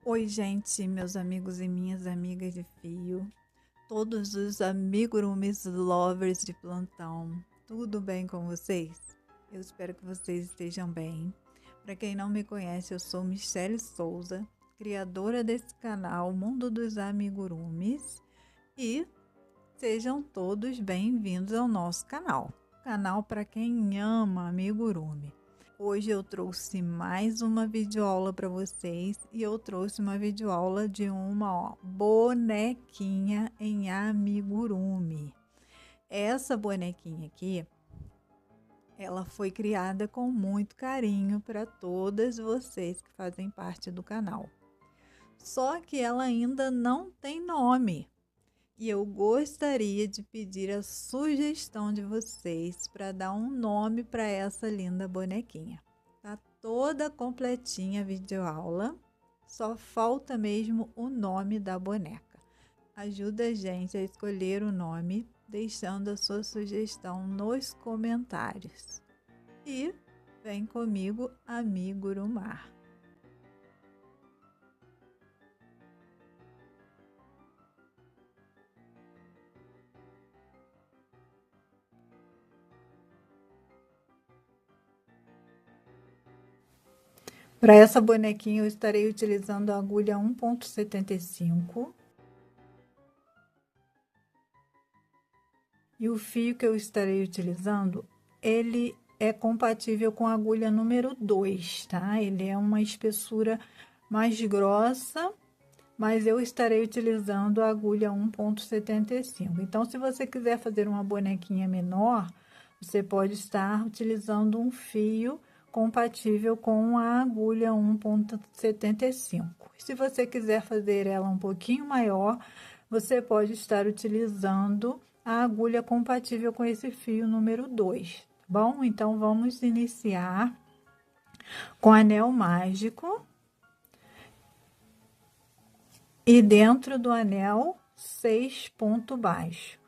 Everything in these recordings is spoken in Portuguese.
Oi, gente, meus amigos e minhas amigas de fio, todos os amigurumis lovers de plantão, tudo bem com vocês? Eu espero que vocês estejam bem. Para quem não me conhece, eu sou Michele Souza, criadora desse canal Mundo dos Amigurumis, e sejam todos bem-vindos ao nosso canal para quem ama amigurumi. Hoje eu trouxe mais uma videoaula para vocês e eu trouxe uma videoaula de uma bonequinha em amigurumi. Essa bonequinha aqui, ela foi criada com muito carinho para todas vocês que fazem parte do canal. Só que ela ainda não tem nome. E eu gostaria de pedir a sugestão de vocês para dar um nome para essa linda bonequinha. Tá toda completinha a videoaula, só falta mesmo o nome da boneca. Ajuda a gente a escolher o nome, deixando a sua sugestão nos comentários. E vem comigo, amigurumar. Para essa bonequinha eu estarei utilizando a agulha 1,75 e o fio que eu estarei utilizando, ele é compatível com a agulha número 2, tá? Ele é uma espessura mais grossa, mas eu estarei utilizando a agulha 1,75. Então, se você quiser fazer uma bonequinha menor, você pode estar utilizando um fio compatível com a agulha 1,75. Se você quiser fazer ela um pouquinho maior, você pode estar utilizando a agulha compatível com esse fio número 2, tá bom? Então, vamos iniciar com anel mágico. E dentro do anel, 6 pontos baixos.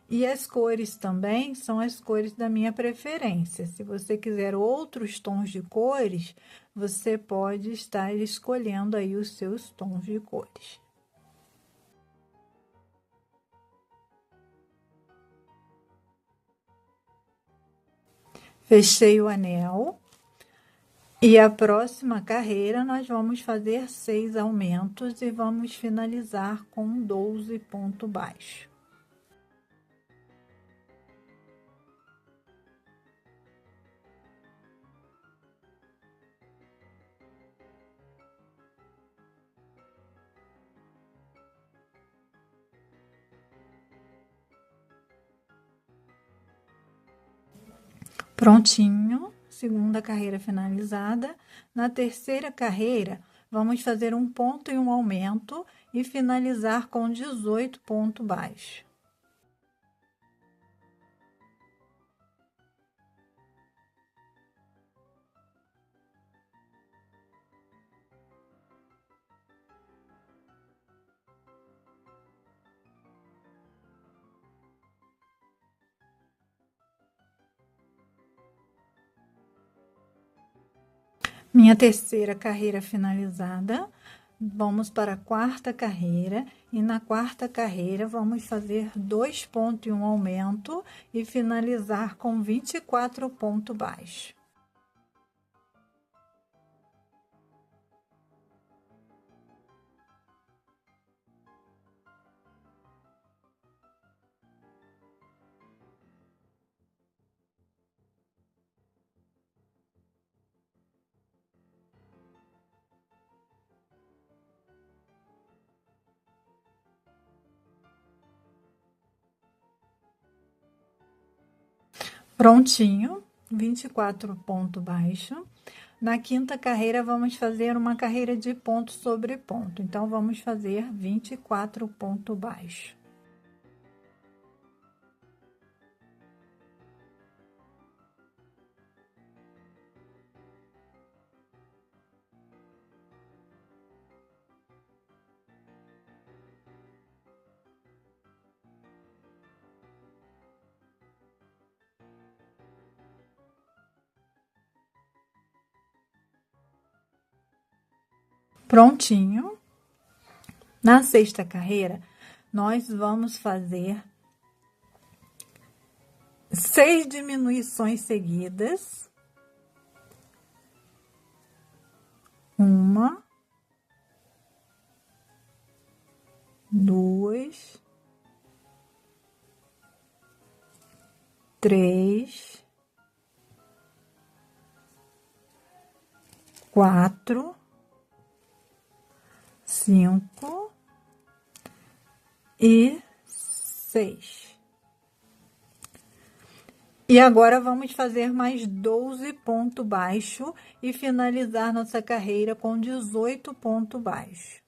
E as cores também são as cores da minha preferência. Se você quiser outros tons de cores, você pode estar escolhendo aí os seus tons de cores. Fechei o anel. E a próxima carreira nós vamos fazer 6 aumentos e vamos finalizar com 12 pontos baixos. Prontinho, segunda carreira finalizada. Na terceira carreira, vamos fazer um ponto e um aumento e finalizar com 18 pontos baixos. Minha terceira carreira finalizada. Vamos para a quarta carreira e na quarta carreira vamos fazer 2 pontos e um aumento e finalizar com 24 pontos baixos. Prontinho, 24 ponto baixo. Na quinta carreira, vamos fazer uma carreira de ponto sobre ponto. Então, vamos fazer 24 ponto baixo. Prontinho. Na sexta carreira, nós vamos fazer 6 diminuições seguidas. 1, 2, 3, 4, 5 e 6. E agora vamos fazer mais 12 pontos baixos e finalizar nossa carreira com 18 pontos baixos.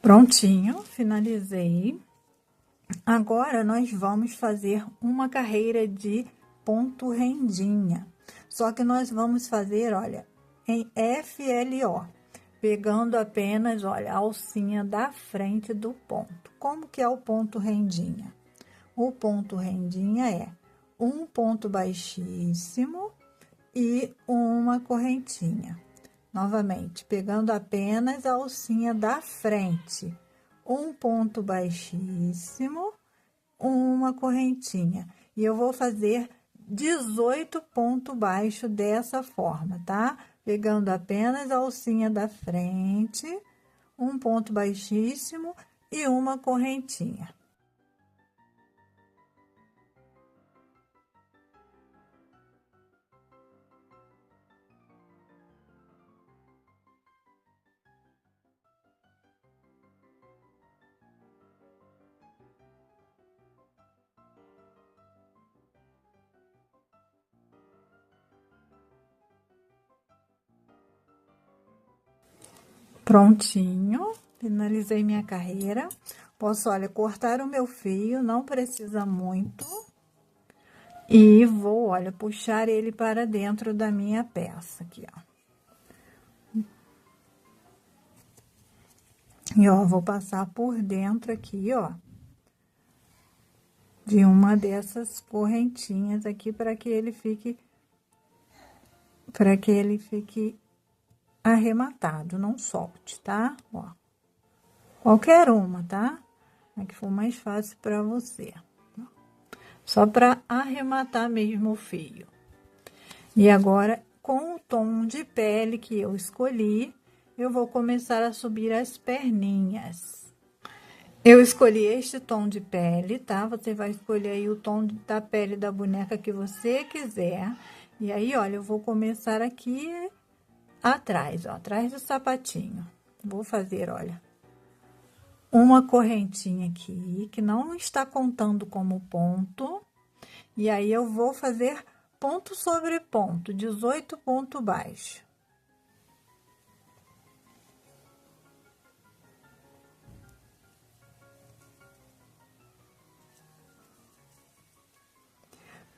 Prontinho, finalizei. Agora nós vamos fazer uma carreira de ponto rendinha. Só que nós vamos fazer, olha, em FLO, pegando apenas, olha, a alcinha da frente do ponto. Como que é o ponto rendinha? O ponto rendinha é um ponto baixíssimo e uma correntinha. Novamente, pegando apenas a alcinha da frente, um ponto baixíssimo, uma correntinha. E eu vou fazer 18 pontos baixos dessa forma, tá? Pegando apenas a alcinha da frente, um ponto baixíssimo e uma correntinha. Prontinho, finalizei minha carreira. Posso, olha, cortar o meu fio, não precisa muito. E vou, olha, puxar ele para dentro da minha peça aqui, ó. E, ó, vou passar por dentro aqui, ó, de uma dessas correntinhas aqui para que ele fique arrematado, não solte, tá? Ó, qualquer uma, tá? A que for mais fácil para você. Só para arrematar mesmo o fio. E agora, com o tom de pele que eu escolhi, eu vou começar a subir as perninhas. Eu escolhi este tom de pele, tá? Você vai escolher aí o tom da pele da boneca que você quiser. E aí, olha, eu vou começar aqui atrás, ó, atrás do sapatinho. Vou fazer, olha, uma correntinha aqui, que não está contando como ponto. E aí, eu vou fazer ponto sobre ponto, 18 pontos baixos.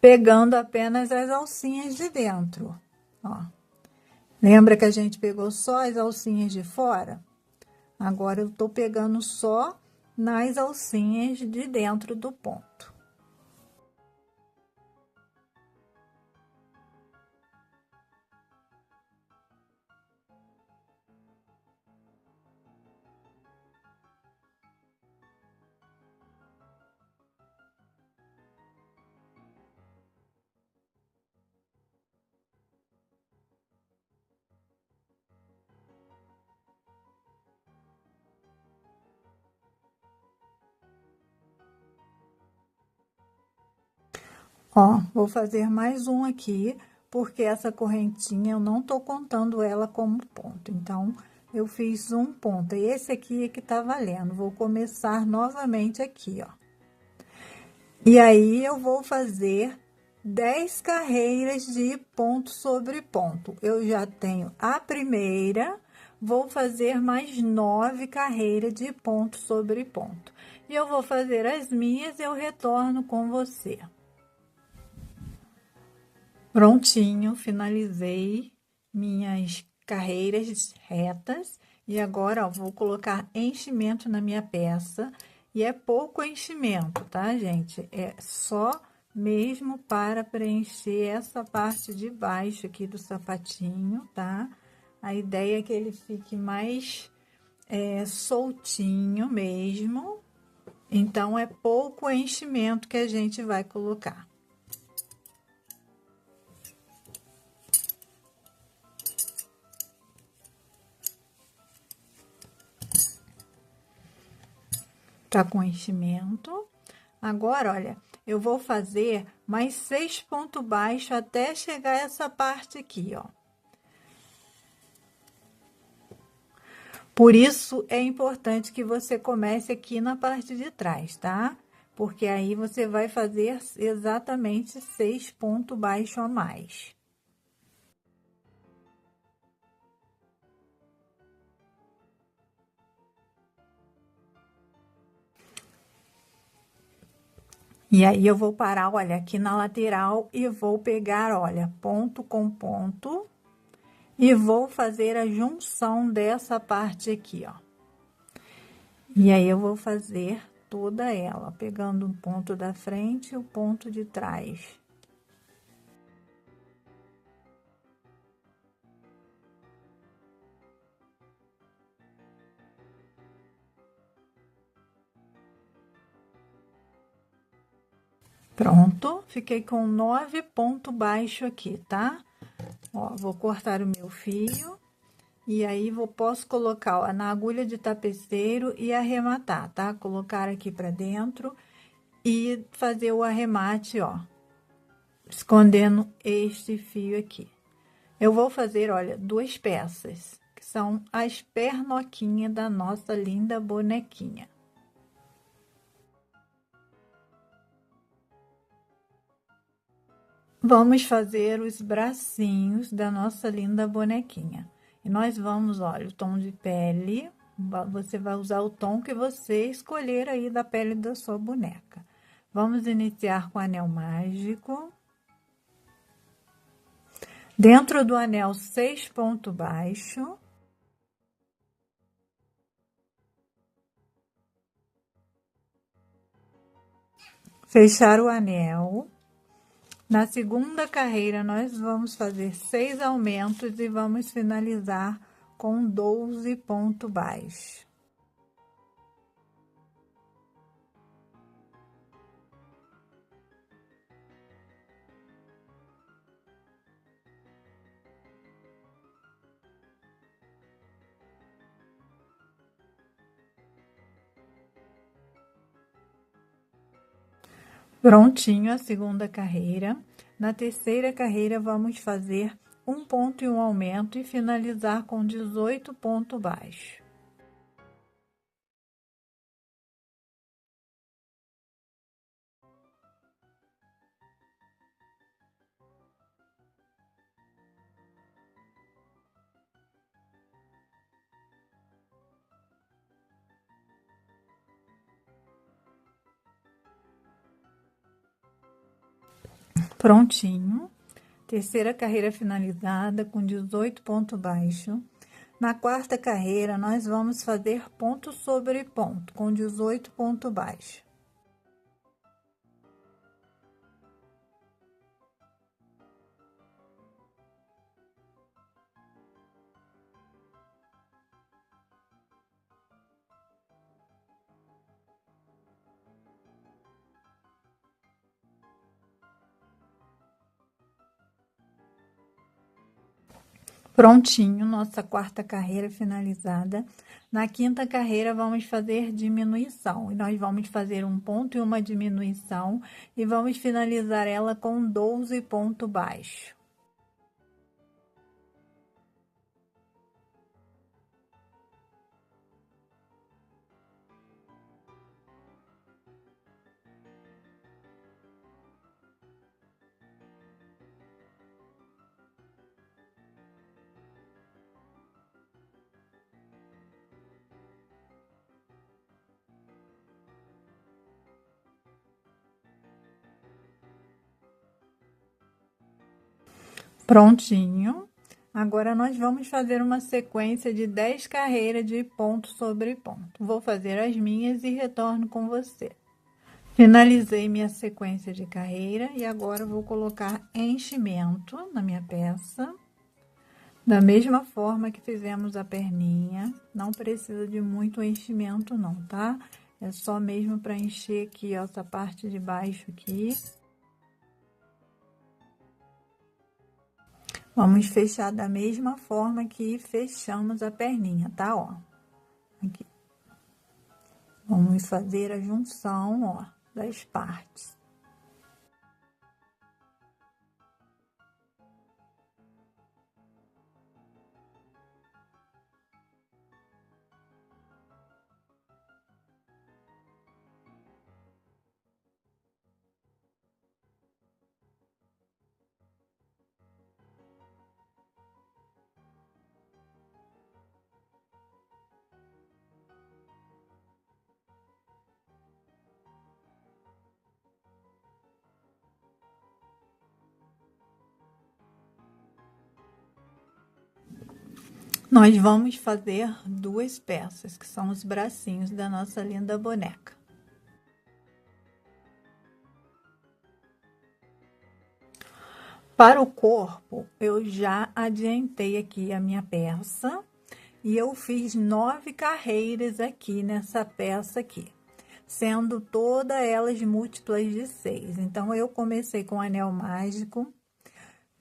Pegando apenas as alcinhas de dentro, ó. Lembra que a gente pegou só as alcinhas de fora? Agora, eu tô pegando só nas alcinhas de dentro do ponto. Ó, vou fazer mais um aqui, porque essa correntinha eu não tô contando ela como ponto. Então, eu fiz um ponto. E esse aqui é que tá valendo. Vou começar novamente aqui, ó. E aí, eu vou fazer 10 carreiras de ponto sobre ponto. Eu já tenho a primeira, vou fazer mais 9 carreiras de ponto sobre ponto. E eu vou fazer as minhas e eu retorno com você. Prontinho, finalizei minhas carreiras retas. E agora, ó, vou colocar enchimento na minha peça E é pouco enchimento, tá, gente? É só mesmo para preencher essa parte de baixo aqui do sapatinho, tá? A ideia é que ele fique mais soltinho mesmo. Então, é pouco enchimento que a gente vai colocar. Tá com enchimento. Agora, olha, eu vou fazer mais 6 pontos baixos até chegar essa parte aqui, ó. Por isso, é importante que você comece aqui na parte de trás, tá? Porque aí você vai fazer exatamente 6 pontos baixos a mais. E aí, eu vou parar, olha, aqui na lateral e vou pegar, olha, ponto com ponto e vou fazer a junção dessa parte aqui, ó. E aí, eu vou fazer toda ela, pegando um ponto da frente e o ponto de trás. Pronto, fiquei com 9 pontos baixos aqui, tá? Ó, vou cortar o meu fio e aí posso colocar, ó, na agulha de tapeceiro e arrematar, tá? Colocar aqui pra dentro e fazer o arremate, ó, escondendo este fio aqui. Eu vou fazer, olha, 2 peças, que são as pernoquinhas da nossa linda bonequinha. Vamos fazer os bracinhos da nossa linda bonequinha. E nós vamos, olha, o tom de pele, você vai usar o tom que você escolher aí da pele da sua boneca. Vamos iniciar com o anel mágico. Dentro do anel, 6 pontos baixos. Fechar o anel. Na segunda carreira, nós vamos fazer 6 aumentos e vamos finalizar com 12 pontos baixos. Prontinho a segunda carreira. Na terceira carreira, vamos fazer um ponto e um aumento e finalizar com 18 pontos baixos. Prontinho. Terceira carreira finalizada com 18 pontos baixos. Na quarta carreira, nós vamos fazer ponto sobre ponto, com 18 pontos baixos. Prontinho, nossa quarta carreira finalizada. Na quinta carreira, vamos fazer diminuição. E nós vamos fazer um ponto e uma diminuição. E vamos finalizar ela com 12 pontos baixos. Prontinho. Agora, nós vamos fazer uma sequência de 10 carreiras de ponto sobre ponto. Vou fazer as minhas e retorno com você. Finalizei minha sequência de carreira e agora vou colocar enchimento na minha peça. Da mesma forma que fizemos a perninha, não precisa de muito enchimento não, tá? É só mesmo para encher aqui, ó, essa parte de baixo aqui. Vamos fechar da mesma forma que fechamos a perninha, tá? Ó, aqui. Vamos fazer a junção, ó, das partes. Nós vamos fazer duas peças, que são os bracinhos da nossa linda boneca. Para o corpo, eu já adiantei aqui a minha peça e eu fiz 9 carreiras aqui nessa peça aqui, sendo todas elas múltiplas de 6. Então, eu comecei com anel mágico,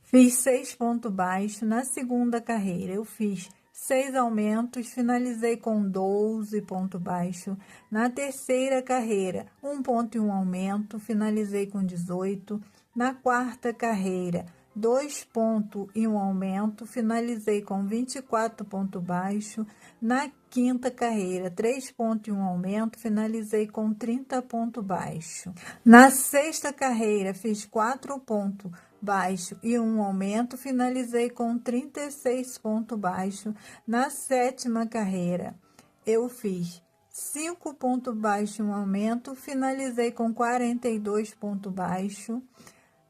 fiz 6 pontos baixos. Na segunda carreira, eu fiz 6 aumentos, finalizei com 12 pontos baixos. Na terceira carreira, 1 ponto e 1 aumento, finalizei com 18. Na quarta carreira, 2 pontos e 1 aumento, finalizei com 24 pontos baixos. Na quinta carreira, 3 pontos e 1 aumento, finalizei com 30 pontos baixos. Na sexta carreira, fiz 4 pontos baixo e 1 aumento, finalizei com 36 pontos baixo. Na sétima carreira, eu fiz 5 pontos baixo e 1 aumento, finalizei com 42 pontos baixo.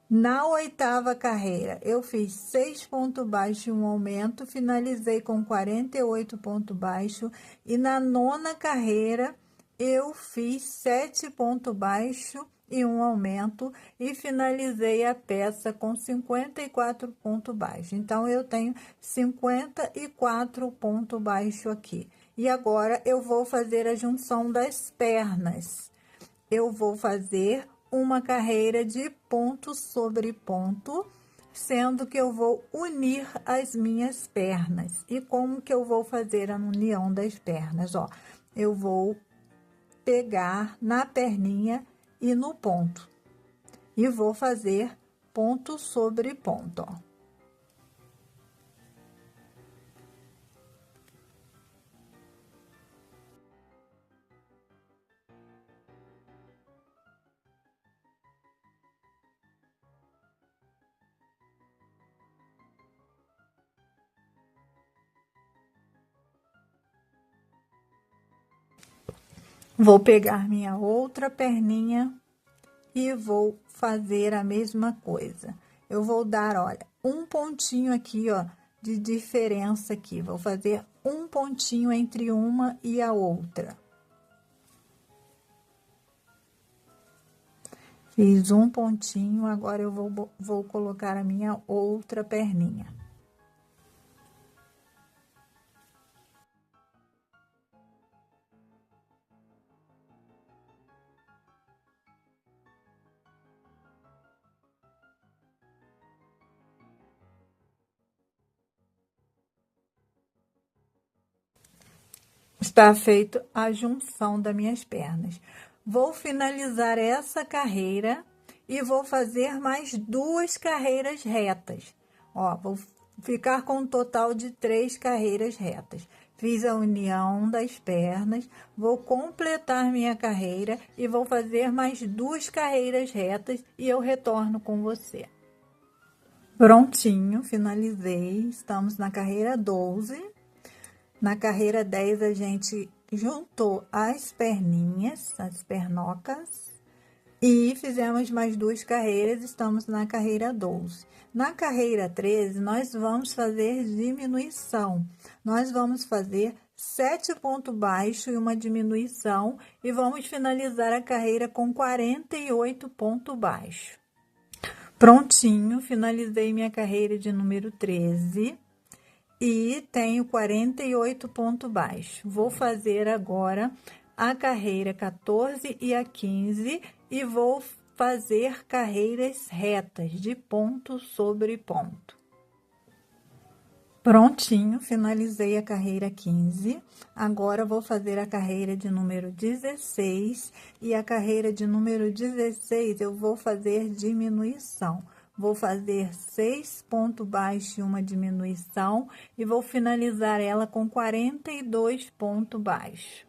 Na oitava carreira, eu fiz 6 pontos baixo e 1 aumento, finalizei com 48 pontos baixo. E na nona carreira, eu fiz 7 pontos baixo e 1 aumento e finalizei a peça com 54 pontos baixos. Então, eu tenho 54 pontos baixos aqui. E agora, eu vou fazer a junção das pernas. Eu vou fazer uma carreira de ponto sobre ponto, sendo que eu vou unir as minhas pernas. E como que eu vou fazer a união das pernas? Ó, eu vou pegar na perninha e no ponto. E vou fazer ponto sobre ponto, ó. Vou pegar minha outra perninha e vou fazer a mesma coisa. Eu vou dar, olha, um pontinho aqui, ó, de diferença aqui. Vou fazer um pontinho entre uma e a outra. Fiz um pontinho, agora eu vou colocar a minha outra perninha. Está feito a junção das minhas pernas. Vou finalizar essa carreira e vou fazer mais 2 carreiras retas. Ó, vou ficar com um total de 3 carreiras retas. Fiz a união das pernas, vou completar minha carreira e vou fazer mais 2 carreiras retas e eu retorno com você. Prontinho, finalizei. Estamos na carreira 12. Na carreira 10, a gente juntou as perninhas, as pernocas, E fizemos mais 2 carreiras, estamos na carreira 12. Na carreira 13, nós vamos fazer diminuição. Nós vamos fazer 7 pontos baixos e uma diminuição e vamos finalizar a carreira com 48 pontos baixos. Prontinho, finalizei minha carreira de número 13 e tenho 48 pontos baixos. Vou fazer agora a carreira 14 e a 15 e vou fazer carreiras retas de ponto sobre ponto. Prontinho, finalizei a carreira 15. Agora vou fazer a carreira de número 16 e a carreira de número 16 eu vou fazer diminuição. Vou fazer 6 pontos baixos e uma diminuição e vou finalizar ela com 42 pontos baixos.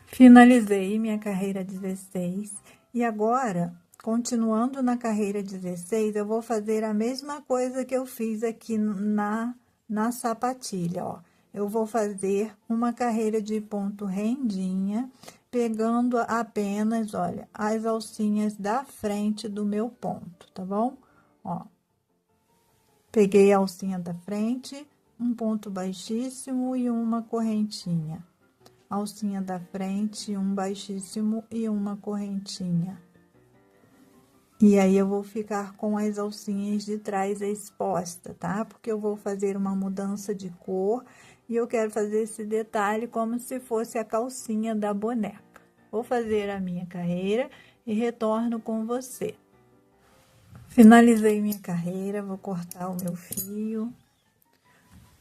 Finalizei minha carreira 16 e agora, continuando na carreira 16, eu vou fazer a mesma coisa que eu fiz aqui na sapatilha, ó. Eu vou fazer uma carreira de ponto rendinha, pegando apenas, olha, as alcinhas da frente do meu ponto, tá bom? Ó, peguei a alcinha da frente, um ponto baixíssimo e uma correntinha. Alcinha da frente, um baixíssimo e uma correntinha. E aí, eu vou ficar com as alcinhas de trás exposta, tá? Porque eu vou fazer uma mudança de cor e eu quero fazer esse detalhe como se fosse a calcinha da boneca. Vou fazer a minha carreira e retorno com você. Finalizei minha carreira, vou cortar o meu fio.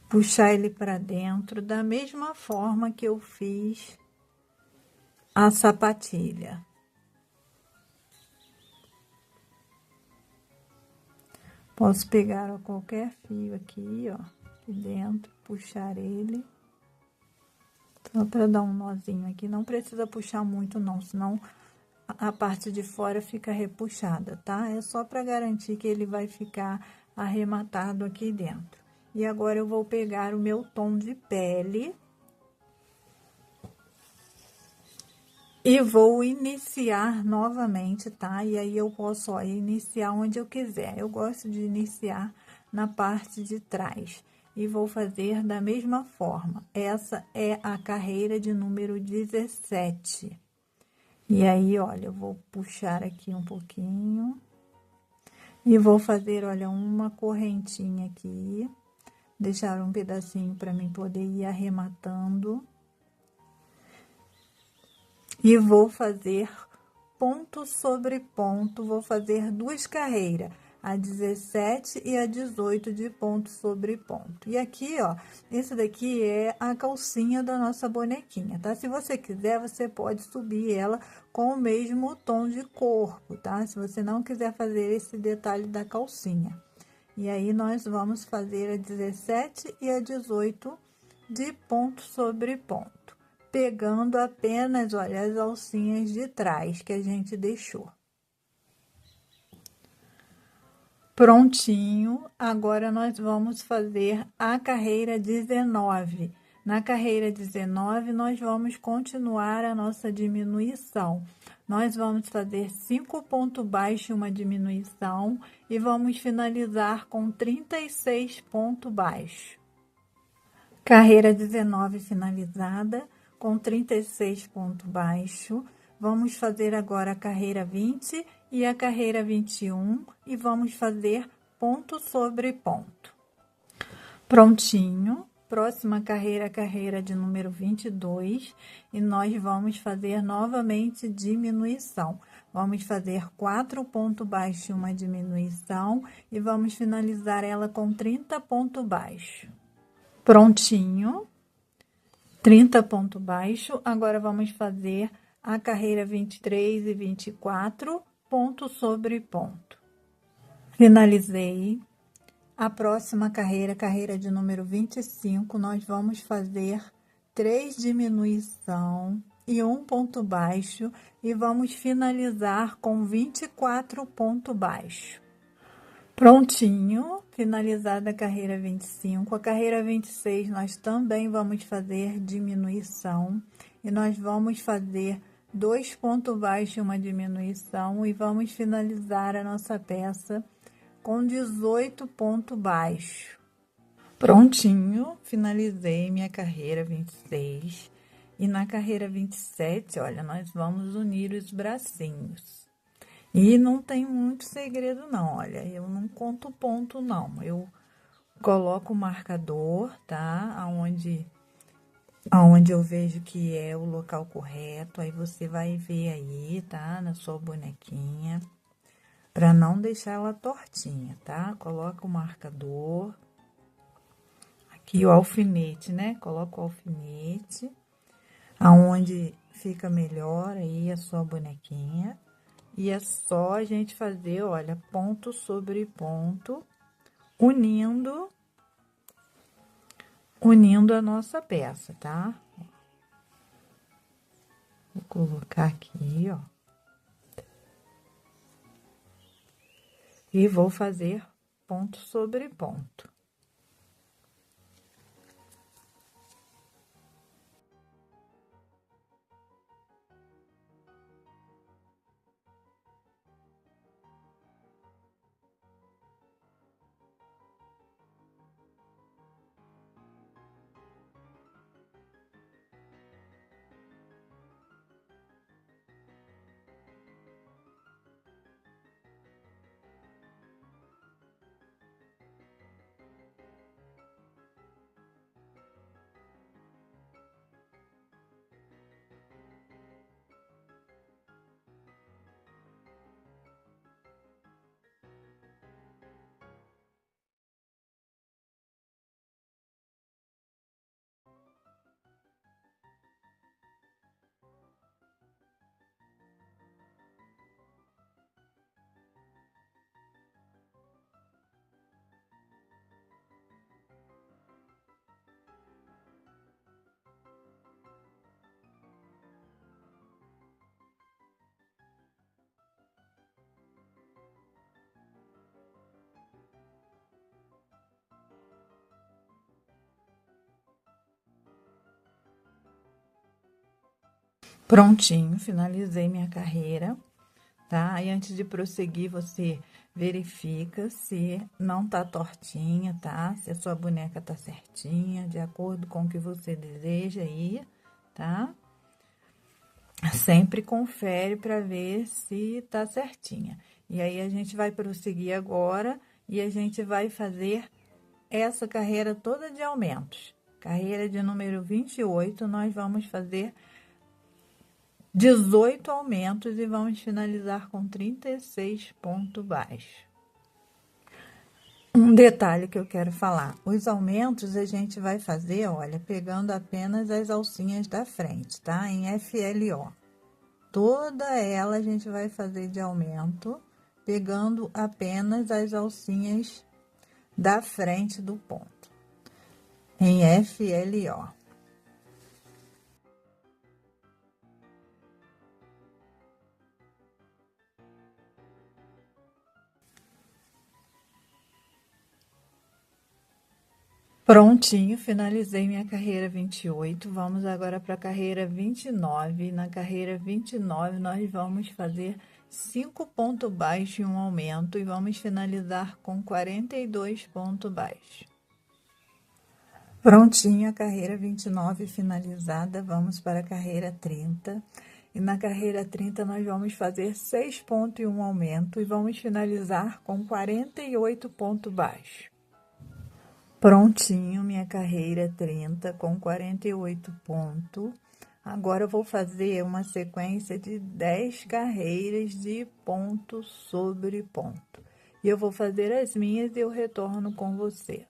Puxar ele para dentro da mesma forma que eu fiz a sapatilha. Posso pegar qualquer fio aqui, ó, aqui dentro, puxar ele. Só para dar um nozinho aqui, não precisa puxar muito não, senão a parte de fora fica repuxada, tá? É só para garantir que ele vai ficar arrematado aqui dentro. E agora eu vou pegar o meu tom de pele e vou iniciar novamente, tá? E aí eu posso, ó, iniciar onde eu quiser. Eu gosto de iniciar na parte de trás e vou fazer da mesma forma. Essa é a carreira de número 17. E aí, olha, eu vou puxar aqui um pouquinho e vou fazer, olha, uma correntinha aqui. Deixar um pedacinho para mim poder ir arrematando. E vou fazer ponto sobre ponto, vou fazer 2 carreiras, a 17 e a 18 de ponto sobre ponto. E aqui, ó, esse daqui é a calcinha da nossa bonequinha, tá? Se você quiser, você pode subir ela com o mesmo tom de corpo, tá? Se você não quiser fazer esse detalhe da calcinha. E aí, nós vamos fazer a 17 e a 18 de ponto sobre ponto, pegando apenas, olha, as alcinhas de trás que a gente deixou. Prontinho, agora nós vamos fazer a carreira 19. Na carreira 19, nós vamos continuar a nossa diminuição. Nós vamos fazer 5 pontos baixos, uma diminuição, e vamos finalizar com 36 pontos baixos. Carreira 19 finalizada, com 36 pontos baixos. Vamos fazer agora a carreira 20 e a carreira 21 e vamos fazer ponto sobre ponto. Prontinho. Próxima carreira, carreira de número 22, e nós vamos fazer novamente diminuição. Vamos fazer 4 pontos baixos e uma diminuição e vamos finalizar ela com 30 pontos baixos. Prontinho. 30 pontos baixos. Agora vamos fazer a carreira 23 e 24, ponto sobre ponto. Finalizei. A próxima carreira, carreira de número 25, nós vamos fazer 3 diminuição e 1 ponto baixo e vamos finalizar com 24 pontos baixos. Prontinho, finalizada a carreira 25. A carreira 26, nós também vamos fazer diminuição e nós vamos fazer 2 pontos baixos e uma diminuição, e vamos finalizar a nossa peça com 18 pontos baixos. Prontinho, finalizei minha carreira 26. E na carreira 27, olha, nós vamos unir os bracinhos. E não tem muito segredo não, olha, eu não conto ponto não. Eu coloco o marcador, tá? Aonde eu vejo que é o local correto, aí você vai ver aí, tá? Na sua bonequinha, para não deixar ela tortinha, tá? Coloca o marcador, aqui o alfinete, né? Coloca o alfinete, aonde fica melhor aí a sua bonequinha. E é só a gente fazer, olha, ponto sobre ponto, unindo a nossa peça, tá? Vou colocar aqui, ó. E vou fazer ponto sobre ponto. Prontinho, finalizei minha carreira, tá? E antes de prosseguir, você verifica se não tá tortinha, tá? Se a sua boneca tá certinha, de acordo com o que você deseja aí, tá? Sempre confere para ver se tá certinha. E aí a gente vai prosseguir agora e a gente vai fazer essa carreira toda de aumentos. Carreira de número 28, nós vamos fazer 18 aumentos e vamos finalizar com 36 pontos baixos. Um detalhe que eu quero falar, os aumentos a gente vai fazer, olha, pegando apenas as alcinhas da frente, tá? Em FLO. Toda ela a gente vai fazer de aumento, pegando apenas as alcinhas da frente do ponto, em FLO. Prontinho, finalizei minha carreira 28. Vamos agora para a carreira 29. Na carreira 29, nós vamos fazer 5 pontos baixos e um aumento e vamos finalizar com 42 pontos baixos. Prontinho, a carreira 29 finalizada. Vamos para a carreira 30. E na carreira 30, nós vamos fazer 6 pontos e um aumento e vamos finalizar com 48 pontos baixos. Prontinho, minha carreira 30 com 48 pontos. Agora eu vou fazer uma sequência de 10 carreiras de ponto sobre ponto. E eu vou fazer as minhas e eu retorno com você.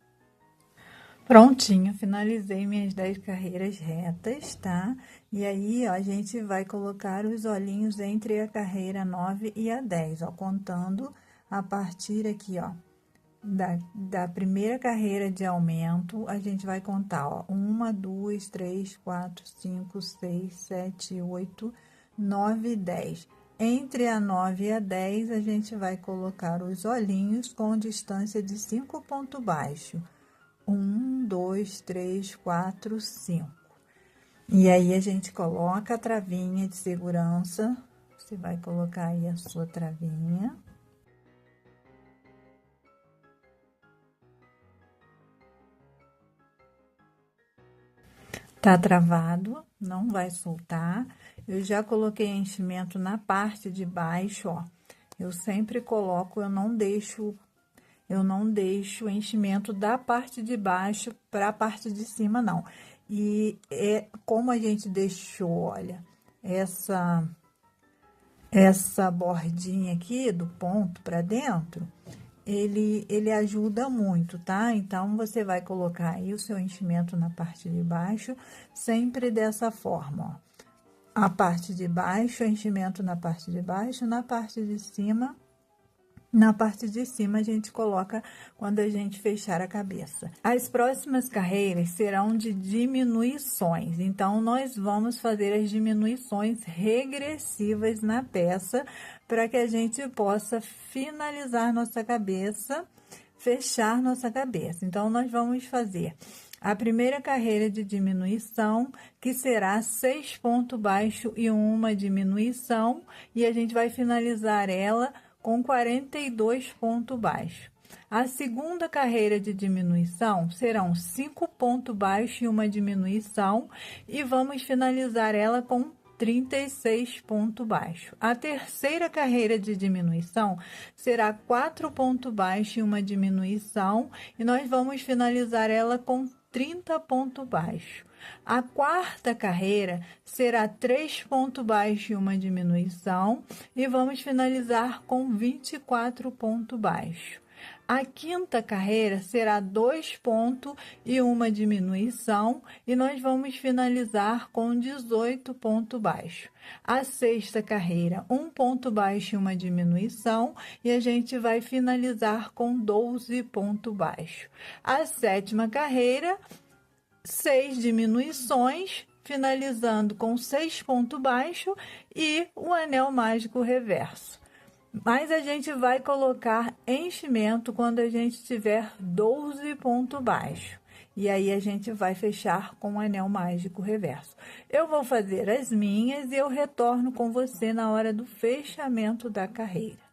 Prontinho, finalizei minhas 10 carreiras retas, tá? E aí, ó, a gente vai colocar os olhinhos entre a carreira 9 e a 10, ó, contando a partir aqui, ó. Da primeira carreira de aumento, a gente vai contar, ó, 1, 2, 3, 4, 5, 6, 7, 8, 9, 10. Entre a 9 e a 10, a gente vai colocar os olhinhos com distância de 5 pontos baixos. 1, 2, 3, 4, 5. E aí a gente coloca a travinha de segurança. Você vai colocar aí a sua travinha. Tá travado, não vai soltar. Eu já coloquei enchimento na parte de baixo, ó. Eu sempre coloco, eu não deixo enchimento da parte de baixo para a parte de cima, não. E é como a gente deixou, olha, essa bordinha aqui do ponto para dentro, ele ajuda muito, tá? Então, você vai colocar aí o seu enchimento na parte de baixo, sempre dessa forma, ó. A parte de baixo, enchimento na parte de baixo, na parte de cima a gente coloca quando a gente fechar a cabeça. As próximas carreiras serão de diminuições, então nós vamos fazer as diminuições regressivas na peça para que a gente possa finalizar nossa cabeça, fechar nossa cabeça. Então, nós vamos fazer a primeira carreira de diminuição, que será 6 pontos baixos e uma diminuição, e a gente vai finalizar ela com 42 pontos baixos. A segunda carreira de diminuição serão 5 pontos baixos e uma diminuição, e vamos finalizar ela com 36 pontos baixos. A terceira carreira de diminuição será 4 pontos baixos e uma diminuição, e nós vamos finalizar ela com 30 pontos baixos. A quarta carreira será 3 pontos baixos e uma diminuição, e vamos finalizar com 24 pontos baixos. A quinta carreira será 2 pontos e uma diminuição, e nós vamos finalizar com 18 pontos baixos. A sexta carreira, 1 ponto baixo e uma diminuição, e a gente vai finalizar com 12 pontos baixos. A sétima carreira, 6 diminuições, finalizando com 6 pontos baixos e o anel mágico reverso. Mas a gente vai colocar enchimento quando a gente tiver 12 pontos baixos. E aí a gente vai fechar com o anel mágico reverso. Eu vou fazer as minhas e eu retorno com você na hora do fechamento da carreira.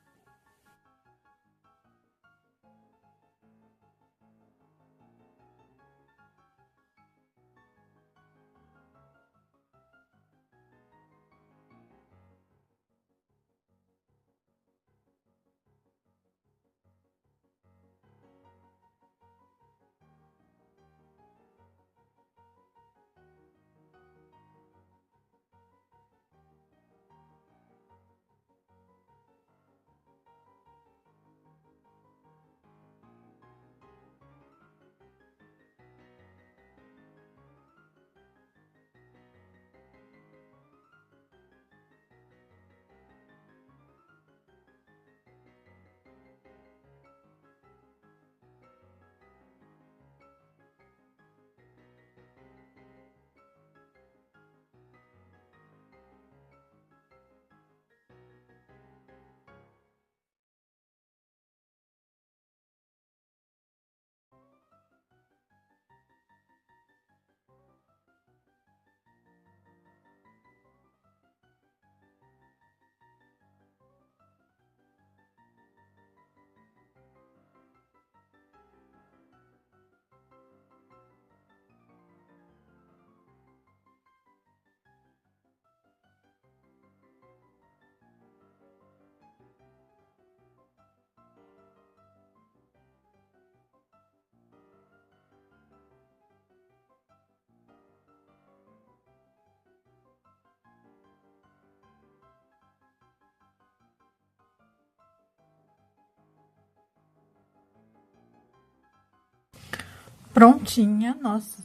Prontinha,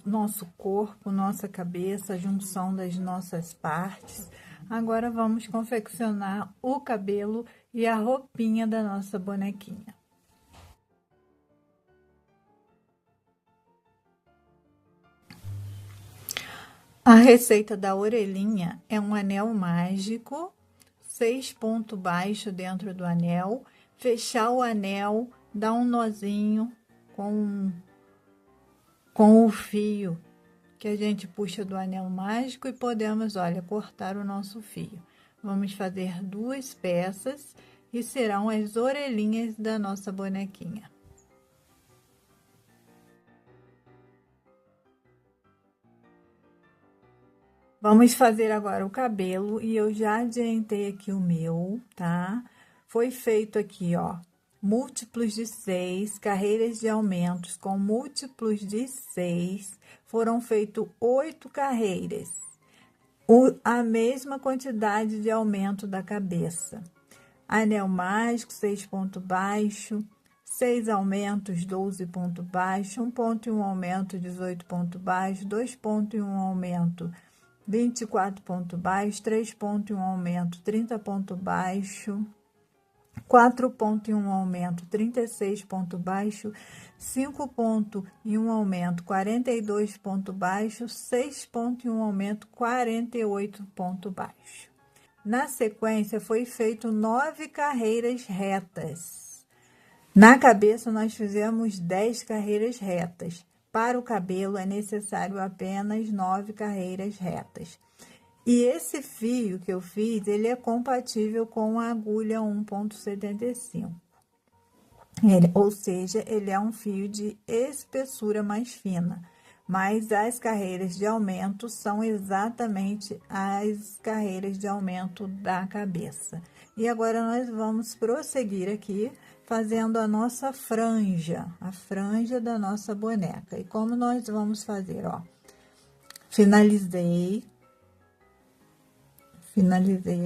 nosso corpo, nossa cabeça, a junção das nossas partes. Agora vamos confeccionar o cabelo e a roupinha da nossa bonequinha. A receita da orelhinha é um anel mágico, 6 pontos baixos dentro do anel, fechar o anel, dar um nozinho com o fio que a gente puxa do anel mágico e podemos, olha, cortar o nosso fio. Vamos fazer 2 peças e serão as orelhinhas da nossa bonequinha. Vamos fazer agora o cabelo e eu já adiantei aqui o meu, tá? Foi feito aqui, ó, múltiplos de 6, carreiras de aumentos com múltiplos de 6, foram feitos 8 carreiras, a mesma quantidade de aumento da cabeça. Anel mágico, 6 ponto baixo, 6 aumentos, 12 ponto baixo, 1 ponto e 1 aumento, 18 ponto baixo, 2 ponto e 1 aumento, 24 ponto baixo, 3 ponto e 1 aumento, 30 ponto baixo, 4 ponto e 1 aumento, 36 ponto baixo, 5 ponto e 1 aumento, 42 ponto baixo, 6 ponto e 1 aumento, 48 ponto baixo. Na sequência, foi feito 9 carreiras retas. Na cabeça, nós fizemos 10 carreiras retas. Para o cabelo, é necessário apenas 9 carreiras retas. E esse fio que eu fiz, ele é compatível com a agulha 1,75. Ou seja, ele é um fio de espessura mais fina. Mas as carreiras de aumento são exatamente as carreiras de aumento da cabeça. E agora nós vamos prosseguir aqui fazendo a nossa franja, a franja da nossa boneca. E como nós vamos fazer, ó, finalizei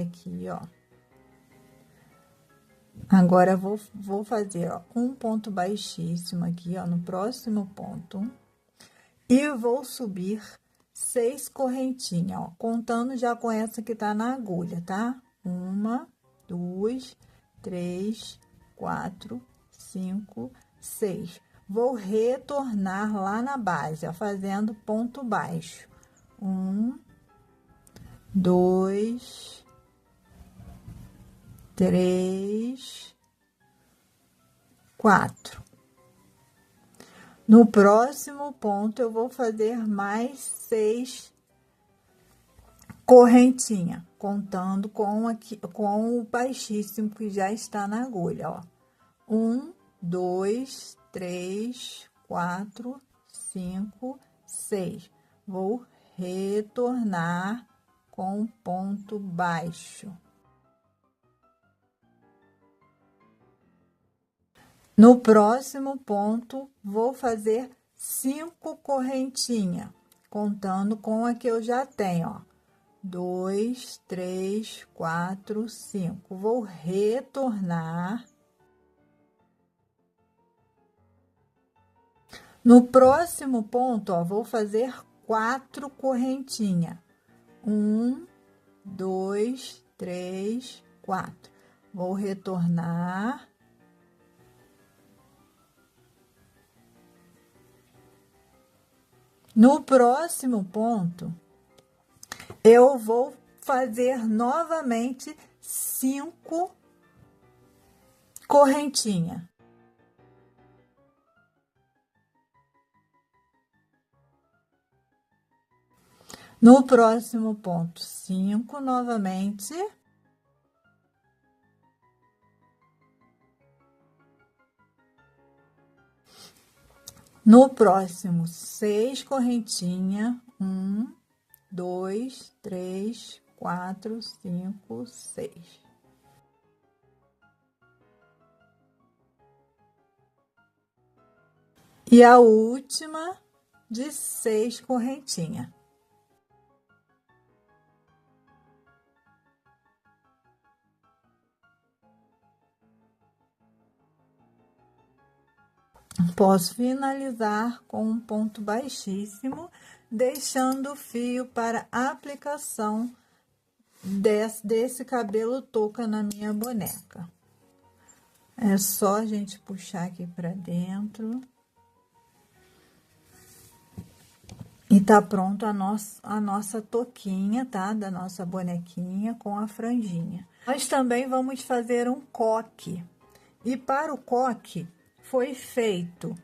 aqui, ó. Agora vou fazer, ó, um ponto baixíssimo aqui, ó, no próximo ponto. E vou subir 6 correntinhas, ó, contando já com essa que tá na agulha, tá? 1, 2, 3, 4, 5, 6. Vou retornar lá na base, ó, fazendo ponto baixo. 1, 2, 3, 4. No próximo ponto, eu vou fazer mais 6 correntinhas, contando com o baixíssimo que já está na agulha, ó. 1, 2, 3, 4, 5, 6. Vou retornar com ponto baixo. No próximo ponto, vou fazer 5 correntinhas, contando com a que eu já tenho, ó. 2, 3, 4, 5. Vou retornar. No próximo ponto, ó, vou fazer 4 correntinhas. 1, 2, 3, 4. Vou retornar. No próximo ponto, eu vou fazer novamente 5 correntinhas. No próximo ponto, 5 novamente. No próximo, 6 correntinhas. 1, 2, 3, 4, 5, 6. E a última de 6 correntinhas. Posso finalizar com um ponto baixíssimo, deixando o fio para aplicação desse cabelo touca na minha boneca. É só a gente puxar aqui para dentro. E tá pronto a nossa touquinha, tá? Da nossa bonequinha com a franjinha. Nós também vamos fazer um coque. E para o coque, foi feito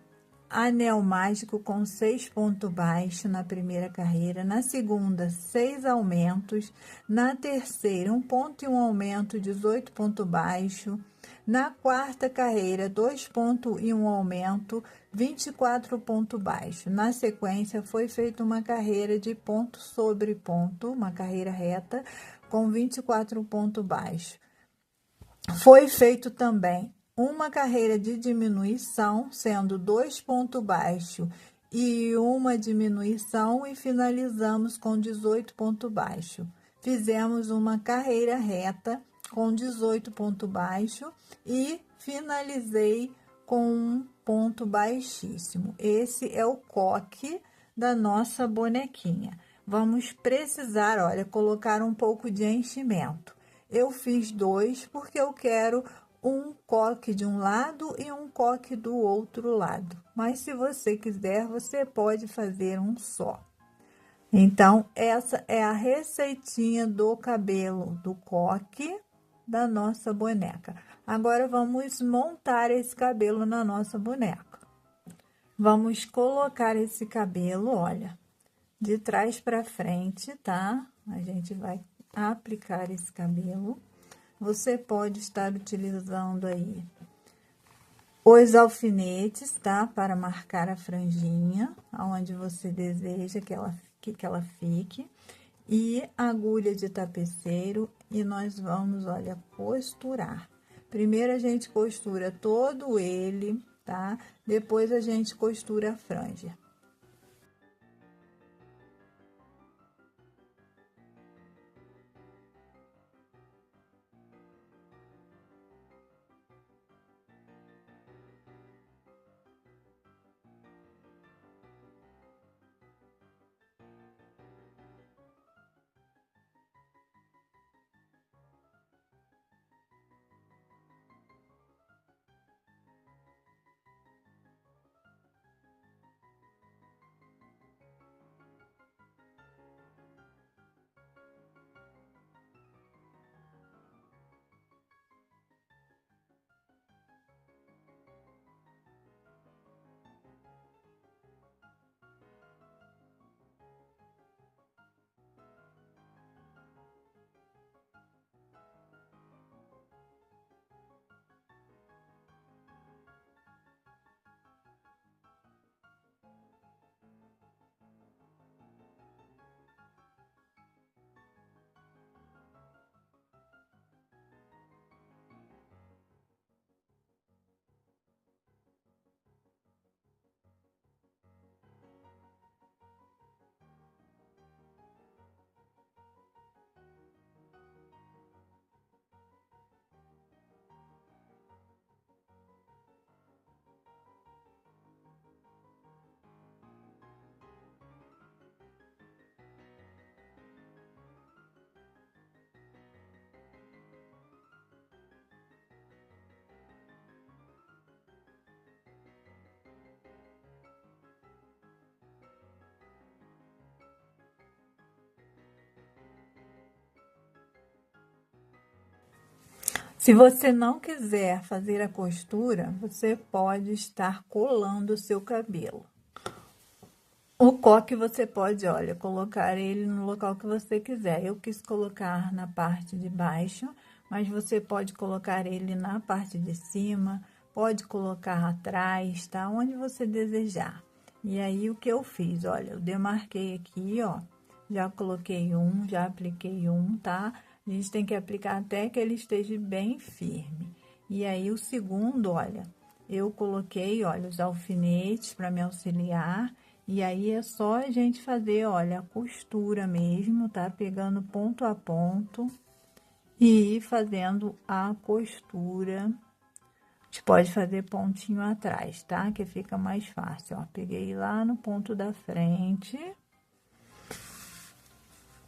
anel mágico com 6 pontos baixos na primeira carreira, na segunda 6 aumentos, na terceira 1 ponto e 1 aumento, 18 pontos baixo, na quarta carreira 2 pontos e 1 aumento, 24 pontos baixo. Na sequência foi feita uma carreira de ponto sobre ponto, uma carreira reta com 24 pontos baixo. Foi feito também uma carreira de diminuição, sendo 2 pontos baixos e uma diminuição, e finalizamos com 18 pontos baixos. Fizemos uma carreira reta com 18 pontos baixos e finalizei com um ponto baixíssimo. Esse é o coque da nossa bonequinha. Vamos precisar, olha, colocar um pouco de enchimento. Eu fiz 2 porque eu quero um coque de um lado e um coque do outro lado. Mas se você quiser, você pode fazer um só. Então, essa é a receitinha do cabelo, do coque da nossa boneca. Agora, vamos montar esse cabelo na nossa boneca. Vamos colocar esse cabelo, olha, de trás para frente, tá? A gente vai aplicar esse cabelo. Você pode estar utilizando aí os alfinetes, tá? Para marcar a franjinha, aonde você deseja que ela fique. E agulha de tapeceiro, e nós vamos, olha, costurar. Primeiro a gente costura todo ele, tá? Depois a gente costura a franja. Se você não quiser fazer a costura, você pode estar colando o seu cabelo. O coque você pode, olha, colocar ele no local que você quiser. Eu quis colocar na parte de baixo, mas você pode colocar ele na parte de cima, pode colocar atrás, tá? Onde você desejar. E aí, o que eu fiz? Olha, eu demarquei aqui, ó, já coloquei um, já apliquei um, tá? A gente tem que aplicar até que ele esteja bem firme. E aí, o segundo, olha, eu coloquei, olha, os alfinetes para me auxiliar. E aí, é só a gente fazer, olha, a costura mesmo, tá? Pegando ponto a ponto e ir fazendo a costura. A gente pode fazer pontinho atrás, tá? Que fica mais fácil, ó. Peguei lá no ponto da frente.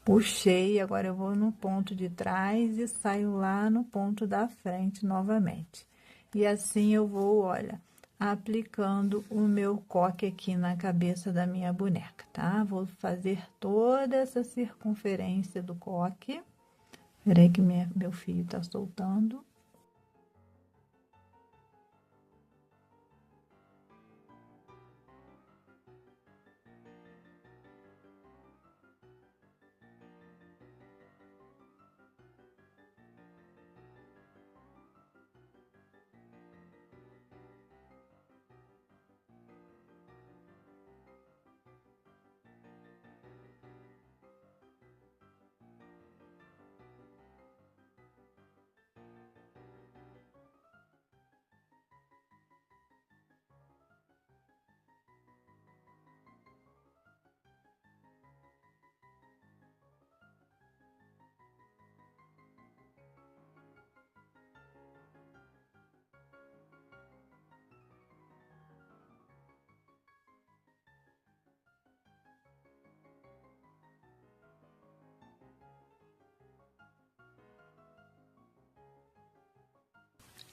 Puxei, agora eu vou no ponto de trás e saio lá no ponto da frente novamente. E assim eu vou, olha, aplicando o meu coque aqui na cabeça da minha boneca, tá? Vou fazer toda essa circunferência do coque. Peraí que meu fio tá soltando.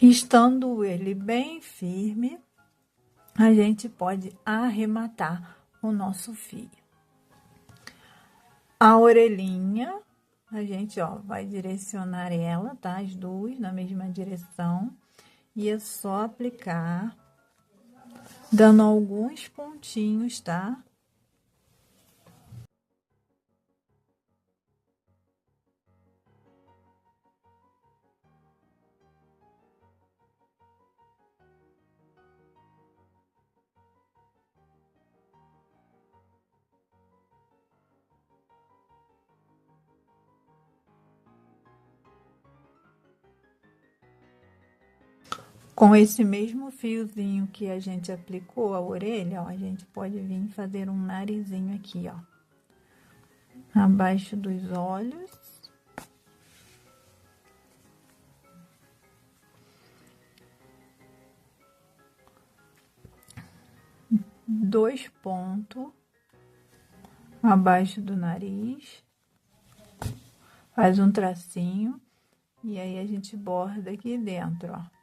Estando ele bem firme, a gente pode arrematar o nosso fio. A orelhinha, a gente, ó, vai direcionar ela, tá? As duas na mesma direção. E é só aplicar, dando alguns pontinhos, tá? Com esse mesmo fiozinho que a gente aplicou a orelha, ó, a gente pode vir fazer um narizinho aqui, ó. Abaixo dos olhos. Dois pontos abaixo do nariz. Faz um tracinho. E aí, a gente borda aqui dentro, ó.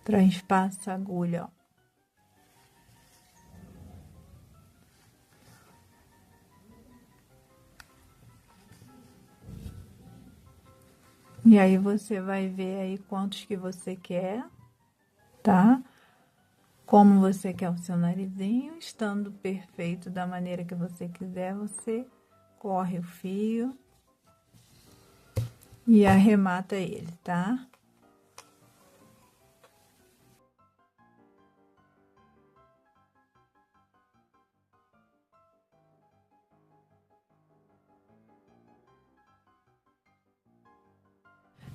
Transpassa a agulha, ó. E aí, você vai ver aí quantos que você quer, tá? Como você quer o seu narizinho, estando perfeito da maneira que você quiser, você corre o fio e arremata ele, tá?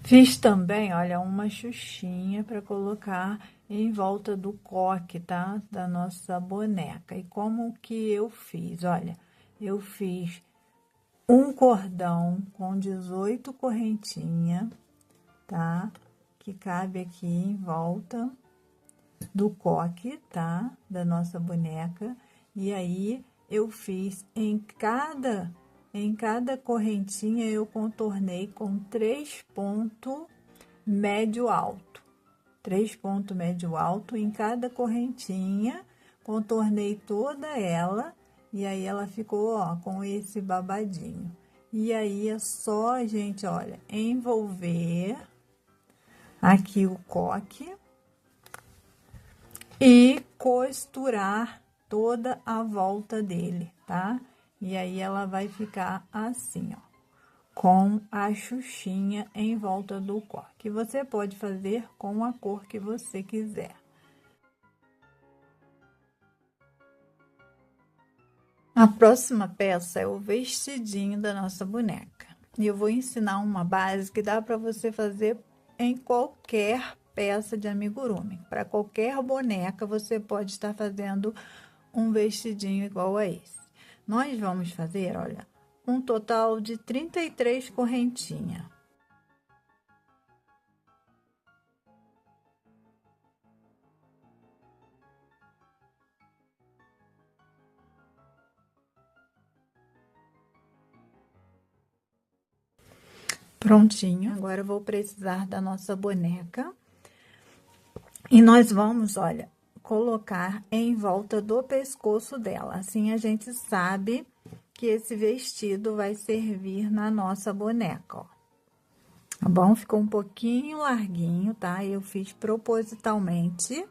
Fiz também, olha, uma xuxinha para colocar em volta do coque, tá? Da nossa boneca. E como que eu fiz? Olha, eu fiz um cordão com 18 correntinhas, tá? Que cabe aqui em volta do coque, tá? Da nossa boneca. E aí, eu fiz em cada correntinha, eu contornei com 3 pontos médio alto. 3 pontos médio alto em cada correntinha, contornei toda ela, e aí ela ficou, ó, com esse babadinho. E aí, é só, gente, olha, envolver aqui o coque e costurar toda a volta dele, tá? E aí, ela vai ficar assim, ó, com a xuxinha em volta do coque. Você pode fazer com a cor que você quiser. A próxima peça é o vestidinho da nossa boneca. E eu vou ensinar uma base que dá para você fazer em qualquer peça de amigurumi. Para qualquer boneca, você pode estar fazendo um vestidinho igual a esse. Nós vamos fazer, olha, um total de 33 correntinhas. Prontinho. Agora eu vou precisar da nossa boneca. E nós vamos, olha, colocar em volta do pescoço dela. Assim a gente sabe que esse vestido vai servir na nossa boneca, ó. Tá bom? Ficou um pouquinho larguinho, tá? Eu fiz propositalmente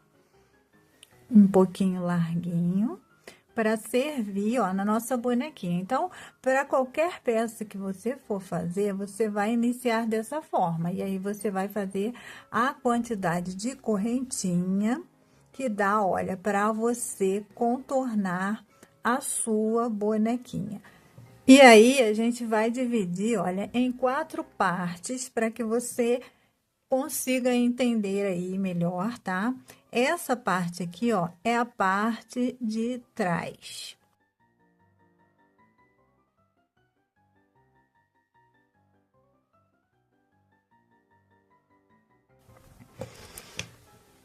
um pouquinho larguinho para servir, ó, na nossa bonequinha. Então, para qualquer peça que você for fazer, você vai iniciar dessa forma. E aí, você vai fazer a quantidade de correntinha que dá, olha, para você contornar a sua bonequinha. E aí, a gente vai dividir, olha, em 4 partes para que você consiga entender aí melhor, tá? Essa parte aqui, ó, é a parte de trás.